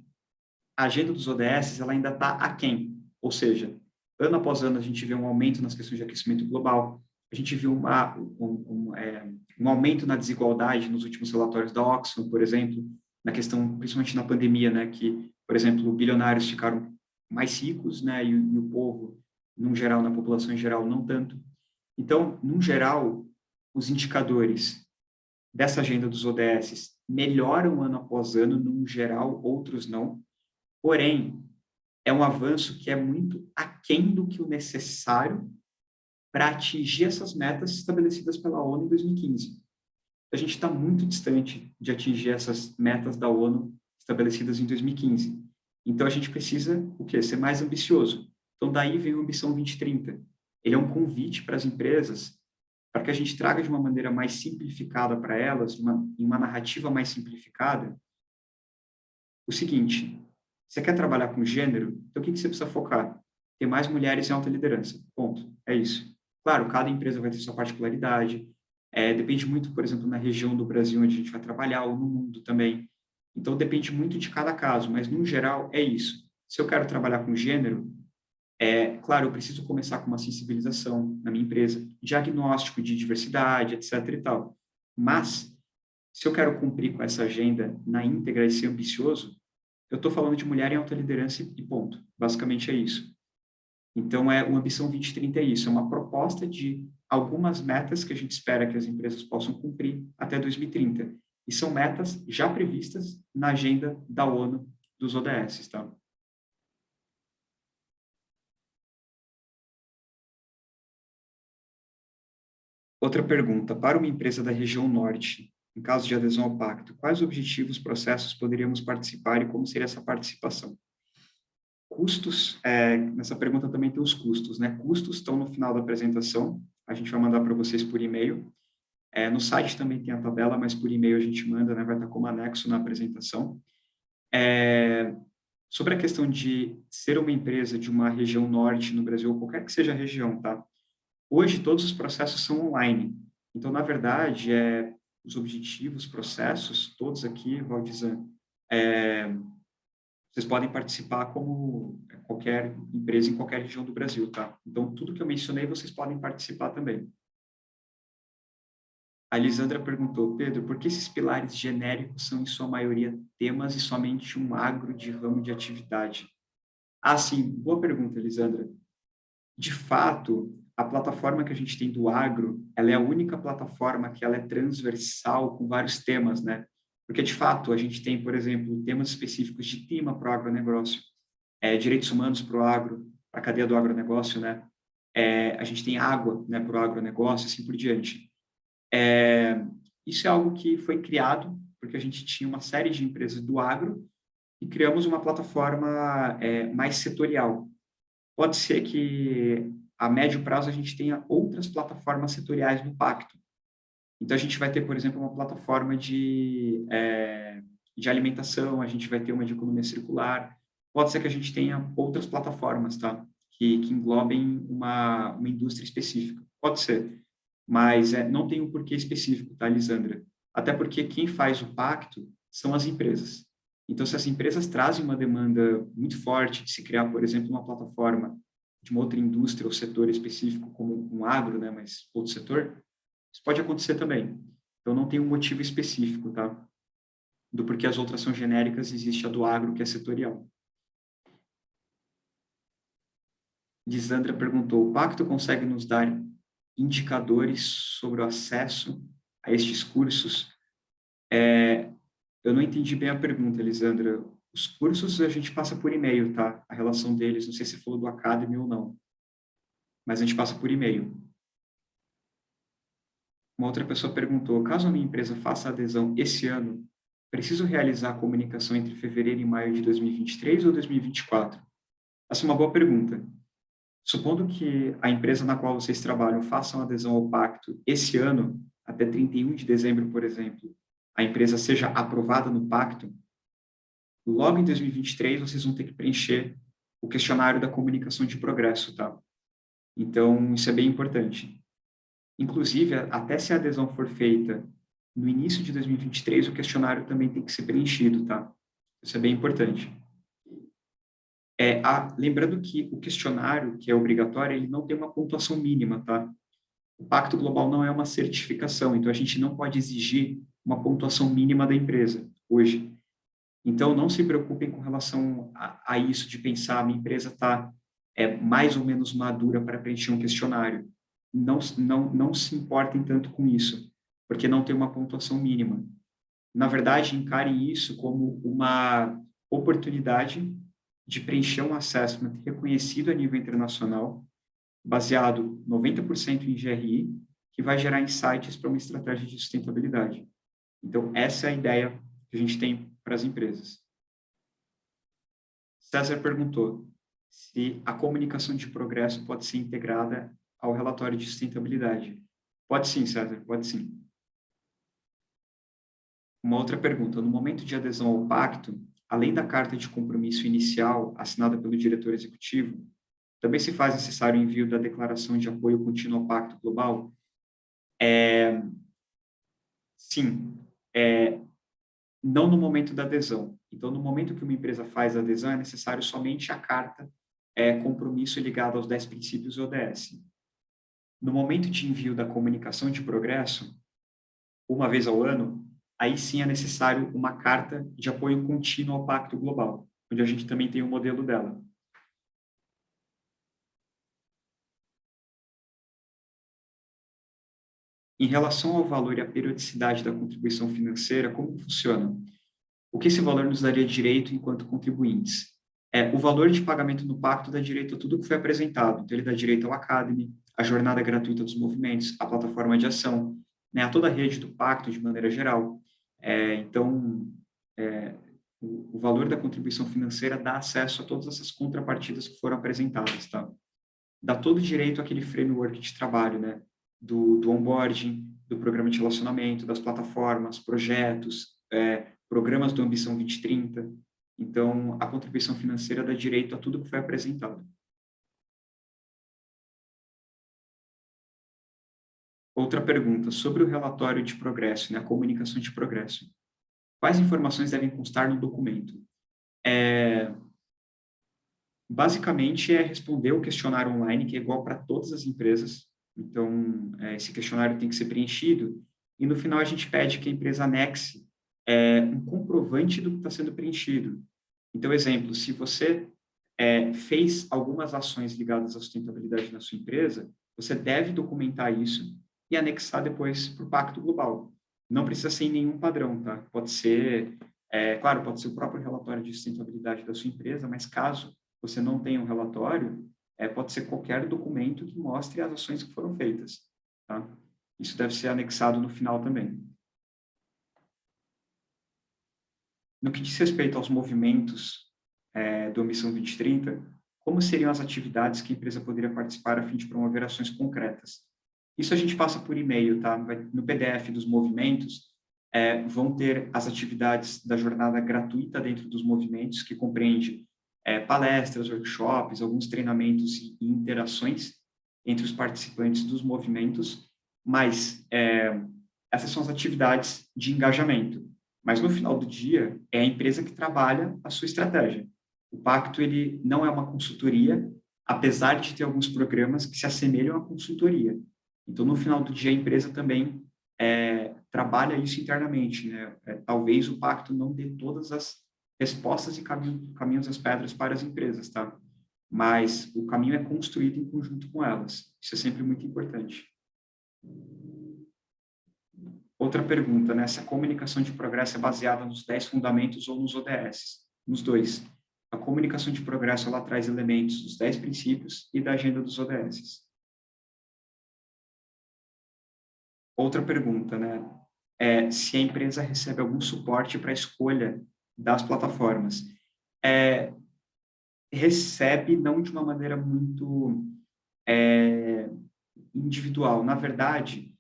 A agenda dos ODS ela ainda está aquém. Ou seja, ano após ano a gente vê um aumento nas questões de aquecimento global, a gente viu um aumento na desigualdade nos últimos relatórios da Oxfam, por exemplo, na questão, principalmente na pandemia, né, que, por exemplo, bilionários ficaram mais ricos, né, e o povo, num geral, na população em geral, não tanto. Então, num geral, os indicadores dessa agenda dos ODS melhoram ano após ano, num geral, outros não. Porém, é um avanço que é muito aquém do que o necessário para atingir essas metas estabelecidas pela ONU em 2015. A gente está muito distante de atingir essas metas da ONU estabelecidas em 2015. Então, a gente precisa, o quê? Ser mais ambicioso. Então, daí vem o Ambição 2030. Ele é um convite para as empresas para que a gente traga de uma maneira mais simplificada para elas, em uma narrativa mais simplificada, o seguinte: você quer trabalhar com gênero? Então, o que você precisa focar? Ter mais mulheres em alta liderança. Ponto. É isso. Claro, cada empresa vai ter sua particularidade. Depende muito, por exemplo, na região do Brasil onde a gente vai trabalhar, ou no mundo também. Então, depende muito de cada caso, mas, no geral, é isso. Se eu quero trabalhar com gênero, claro, eu preciso começar com uma sensibilização na minha empresa, diagnóstico de diversidade, etc. e tal. Mas, se eu quero cumprir com essa agenda na íntegra e ser ambicioso, eu estou falando de mulher em alta liderança e ponto. Basicamente é isso. Então, o Ambição 2030 é isso, é uma proposta de algumas metas que a gente espera que as empresas possam cumprir até 2030. E são metas já previstas na agenda da ONU dos ODS, tá? Outra pergunta, para uma empresa da região norte, em caso de adesão ao pacto, quais objetivos, processos poderíamos participar e como seria essa participação? Custos, nessa pergunta também tem os custos, né? Custos estão no final da apresentação, a gente vai mandar para vocês por e-mail. No site também tem a tabela, mas por e-mail a gente manda, né? Vai estar como anexo na apresentação. Sobre a questão de ser uma empresa de uma região norte no Brasil, ou qualquer que seja a região, tá? Hoje todos os processos são online. Então, na verdade, os objetivos, processos, todos aqui, Valdizan, vocês podem participar como qualquer empresa em qualquer região do Brasil, tá? Então, tudo que eu mencionei, vocês podem participar também. A Lisandra perguntou, Pedro, por que esses pilares genéricos são, em sua maioria, temas e somente um agro de ramo de atividade? Sim, boa pergunta, Lisandra. De fato, a plataforma que a gente tem do agro, ela é a única plataforma que ela é transversal com vários temas, né? Porque, de fato, a gente tem, por exemplo, temas específicos de clima para o agronegócio, direitos humanos para o agro, para a cadeia do agronegócio, né? a gente tem água, né, para o agronegócio, assim por diante. É, isso é algo que foi criado porque a gente tinha uma série de empresas do agro e criamos uma plataforma mais setorial. Pode ser que a médio prazo a gente tenha outras plataformas setoriais no pacto. Então a gente vai ter, por exemplo, uma plataforma de alimentação, a gente vai ter uma de economia circular. Pode ser que a gente tenha outras plataformas, tá? Que englobem uma indústria específica. Pode ser, mas não tem um porquê específico, tá, Lisandra? Até porque quem faz o pacto são as empresas. Então, se as empresas trazem uma demanda muito forte de se criar, por exemplo, uma plataforma de uma outra indústria ou setor específico, como um agro, né, mas outro setor, isso pode acontecer também. Então, não tem um motivo específico, tá? Do porquê as outras são genéricas, existe a do agro, que é setorial. Lisandra perguntou, o pacto consegue nos dar indicadores sobre o acesso a estes cursos? Eu não entendi bem a pergunta, Lisandra. Os cursos a gente passa por e-mail, tá? A relação deles, não sei se falou do Academy ou não, mas a gente passa por e-mail. Uma outra pessoa perguntou, caso a minha empresa faça adesão esse ano, preciso realizar a comunicação entre fevereiro e maio de 2023 ou 2024? Essa é uma boa pergunta. Supondo que a empresa na qual vocês trabalham faça uma adesão ao pacto esse ano, até 31 de dezembro, por exemplo, a empresa seja aprovada no pacto, logo em 2023 vocês vão ter que preencher o questionário da comunicação de progresso, tá? Então, isso é bem importante. Inclusive, até se a adesão for feita no início de 2023, o questionário também tem que ser preenchido, tá? Isso é bem importante. Lembrando que o questionário, que é obrigatório, ele não tem uma pontuação mínima, tá? O Pacto Global não é uma certificação, então a gente não pode exigir uma pontuação mínima da empresa hoje. Então, não se preocupem com relação a isso de pensar, a minha empresa está mais ou menos madura para preencher um questionário. Não se importem tanto com isso, porque não tem uma pontuação mínima. Na verdade, encarem isso como uma oportunidade de preencher um assessment reconhecido a nível internacional, baseado 90% em GRI, que vai gerar insights para uma estratégia de sustentabilidade. Então, essa é a ideia que a gente tem para as empresas. César perguntou se a comunicação de progresso pode ser integrada ao relatório de sustentabilidade. Pode sim, César, pode sim. Uma outra pergunta. No momento de adesão ao pacto, além da carta de compromisso inicial assinada pelo diretor executivo, também se faz necessário o envio da declaração de apoio contínuo ao Pacto Global? Sim. Não no momento da adesão. Então, no momento que uma empresa faz a adesão, é necessário somente a carta compromisso ligada aos 10 princípios ODS. No momento de envio da comunicação de progresso, uma vez ao ano, aí sim é necessário uma carta de apoio contínuo ao Pacto Global, onde a gente também tem o modelo dela. Em relação ao valor e à periodicidade da contribuição financeira, como funciona? O que esse valor nos daria direito enquanto contribuintes? O valor de pagamento no pacto dá direito a tudo que foi apresentado. Então, ele dá direito ao Academy, à jornada gratuita dos movimentos, à plataforma de ação, né, a toda a rede do pacto de maneira geral. Então, o valor da contribuição financeira dá acesso a todas essas contrapartidas que foram apresentadas, tá? Dá todo direito àquele framework de trabalho, né? Do onboarding, do programa de relacionamento, das plataformas, projetos, programas do Ambição 2030. Então, a contribuição financeira dá direito a tudo que foi apresentado. Outra pergunta, sobre o relatório de progresso, né, a comunicação de progresso. Quais informações devem constar no documento? Basicamente, é responder o questionário online, que é igual para todas as empresas. Então, esse questionário tem que ser preenchido e, no final, a gente pede que a empresa anexe um comprovante do que está sendo preenchido. Então, exemplo, se você fez algumas ações ligadas à sustentabilidade na sua empresa, você deve documentar isso e anexar depois para o Pacto Global. Não precisa ser em nenhum padrão, tá? Pode ser, claro, pode ser o próprio relatório de sustentabilidade da sua empresa, mas caso você não tenha um relatório, pode ser qualquer documento que mostre as ações que foram feitas, tá? Isso deve ser anexado no final também. No que diz respeito aos movimentos do Missão 2030, como seriam as atividades que a empresa poderia participar a fim de promover ações concretas? Isso a gente passa por e-mail, tá? No PDF dos movimentos, vão ter as atividades da jornada gratuita dentro dos movimentos, que compreende palestras, workshops, alguns treinamentos e interações entre os participantes dos movimentos, mas essas são as atividades de engajamento. Mas no final do dia, é a empresa que trabalha a sua estratégia. O Pacto, ele não é uma consultoria, apesar de ter alguns programas que se assemelham à consultoria. Então, no final do dia, a empresa também trabalha isso internamente, né? Talvez o Pacto não dê todas as respostas e caminhos das pedras para as empresas, tá? Mas o caminho é construído em conjunto com elas. Isso é sempre muito importante. Outra pergunta, né? Se a comunicação de progresso é baseada nos 10 fundamentos ou nos ODS? Nos dois. A comunicação de progresso, ela traz elementos dos 10 princípios e da agenda dos ODS. Outra pergunta, né? Se a empresa recebe algum suporte para a escolha das plataformas. Recebe, não de uma maneira muito individual. Na verdade,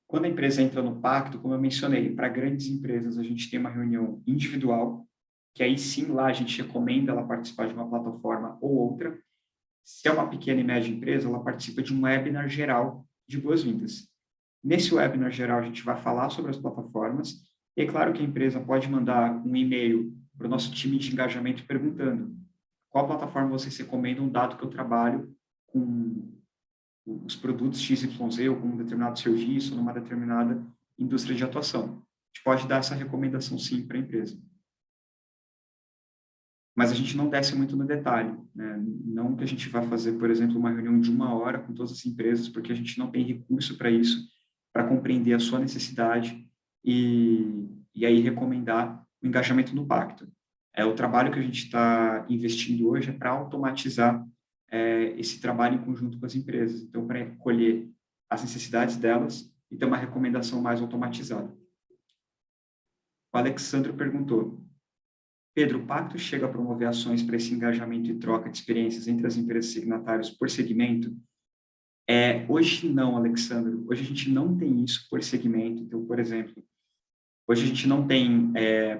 quando a empresa entra no pacto, como eu mencionei, para grandes empresas a gente tem uma reunião individual, que aí sim lá a gente recomenda ela participar de uma plataforma ou outra. Se é uma pequena e média empresa, ela participa de um webinar geral de boas-vindas. Nesse webinar geral, a gente vai falar sobre as plataformas, e é claro que a empresa pode mandar um e-mail para o nosso time de engajamento perguntando qual plataforma vocês recomendam, dado que eu trabalho com os produtos XYZ ou com um determinado serviço, numa determinada indústria de atuação. A gente pode dar essa recomendação sim para a empresa. Mas a gente não desce muito no detalhe, né? Não que a gente vá fazer, por exemplo, uma reunião de 1 hora com todas as empresas, porque a gente não tem recurso para isso, para compreender a sua necessidade e aí recomendar o engajamento no pacto. O trabalho que a gente está investindo hoje é para automatizar esse trabalho em conjunto com as empresas. Então, para colher as necessidades delas e ter uma recomendação mais automatizada. O Alexandre perguntou: Pedro, o Pacto chega a promover ações para esse engajamento e troca de experiências entre as empresas signatárias por segmento? Hoje não, Alexandre. Hoje a gente não tem isso por segmento. Então, por exemplo, hoje a gente não tem,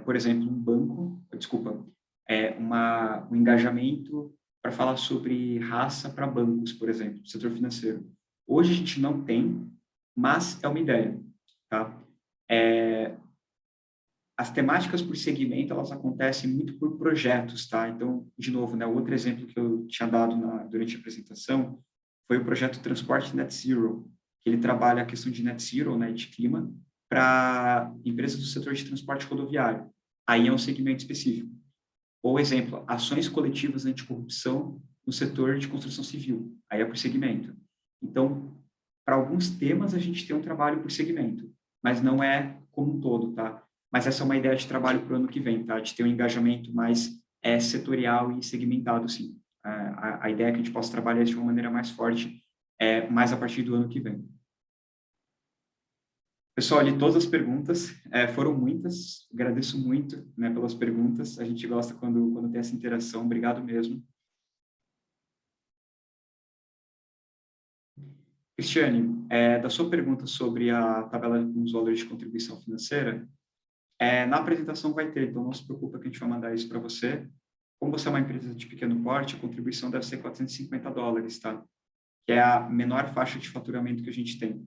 por exemplo, um banco, desculpa, um engajamento para falar sobre raça para bancos, por exemplo, setor financeiro. Hoje a gente não tem, mas é uma ideia, tá? As temáticas por segmento, elas acontecem muito por projetos, tá? Então, de novo, né, outro exemplo que eu tinha dado durante a apresentação foi o projeto Transporte Net Zero, que ele trabalha a questão de net zero, né, de clima, para empresas do setor de transporte rodoviário. Aí é um segmento específico. Ou, exemplo, ações coletivas anticorrupção no setor de construção civil. Aí é por segmento. Então, para alguns temas, a gente tem um trabalho por segmento, mas não é como um todo, tá? Mas essa é uma ideia de trabalho para o ano que vem, tá? De ter um engajamento mais setorial e segmentado, sim. A ideia é que a gente possa trabalhar isso de uma maneira mais forte, mais a partir do ano que vem. Pessoal, ali todas as perguntas, foram muitas, agradeço muito, né, pelas perguntas, a gente gosta quando tem essa interação, obrigado mesmo. Cristiane, da sua pergunta sobre a tabela com os valores de contribuição financeira, na apresentação vai ter, então não se preocupa que a gente vai mandar isso para você. Como você é uma empresa de pequeno porte, a contribuição deve ser $450, tá? Que é a menor faixa de faturamento que a gente tem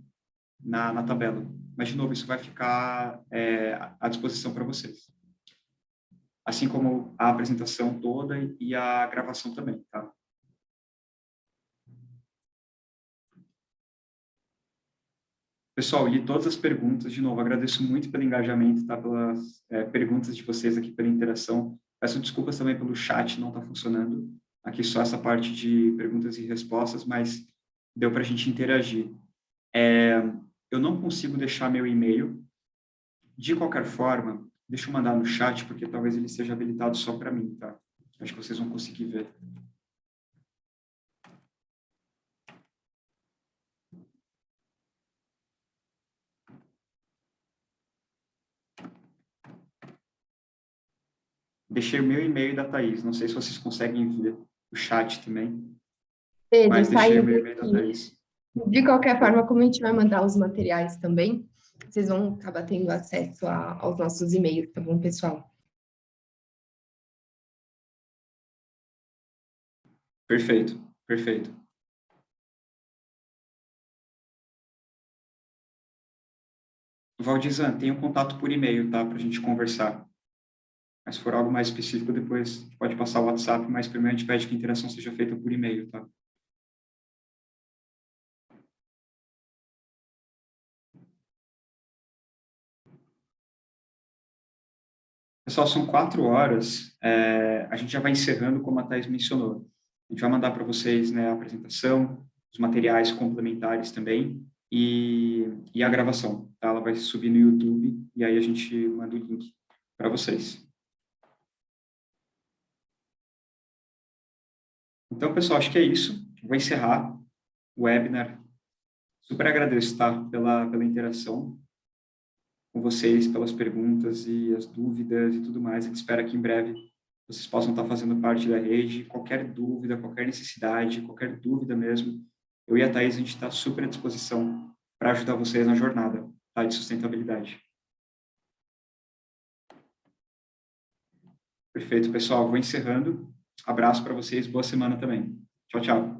na tabela. Mas, de novo, isso vai ficar à disposição para vocês. Assim como a apresentação toda e a gravação também, tá? Pessoal, li todas as perguntas. De novo, agradeço muito pelo engajamento, tá? Pelas perguntas de vocês aqui, pela interação. Peço desculpas também pelo chat não estar funcionando. Aqui só essa parte de perguntas e respostas, mas deu para a gente interagir. Eu não consigo deixar meu e-mail. De qualquer forma, deixa eu mandar no chat, porque talvez ele seja habilitado só para mim, tá? Acho que vocês vão conseguir ver. Deixei o meu e-mail da Thaís. Não sei se vocês conseguem ver o chat também, Pedro, mas deixei o saiu meu e-mail da aqui. Thaís. De qualquer forma, como a gente vai mandar os materiais também, vocês vão acabar tendo acesso aos nossos e-mails, tá bom, pessoal? Perfeito, perfeito. Valdizan, tem um contato por e-mail, tá? Para a gente conversar. Mas se for algo mais específico, depois a gente pode passar o WhatsApp, mas primeiro a gente pede que a interação seja feita por e-mail, tá? Pessoal, são 4 horas. A gente já vai encerrando, como a Thais mencionou. A gente vai mandar para vocês, né, a apresentação, os materiais complementares também e a gravação. Tá? Ela vai subir no YouTube e aí a gente manda o link para vocês. Então, pessoal, acho que é isso. Vou encerrar o webinar. Super agradeço, tá? Pela interação com vocês, pelas perguntas e as dúvidas e tudo mais. A gente espera que em breve vocês possam estar fazendo parte da rede. Qualquer dúvida, qualquer necessidade, qualquer dúvida mesmo, eu e a Thaís, a gente está super à disposição para ajudar vocês na jornada, tá, de sustentabilidade. Perfeito, pessoal. Vou encerrando. Abraço para vocês. Boa semana também. Tchau, tchau.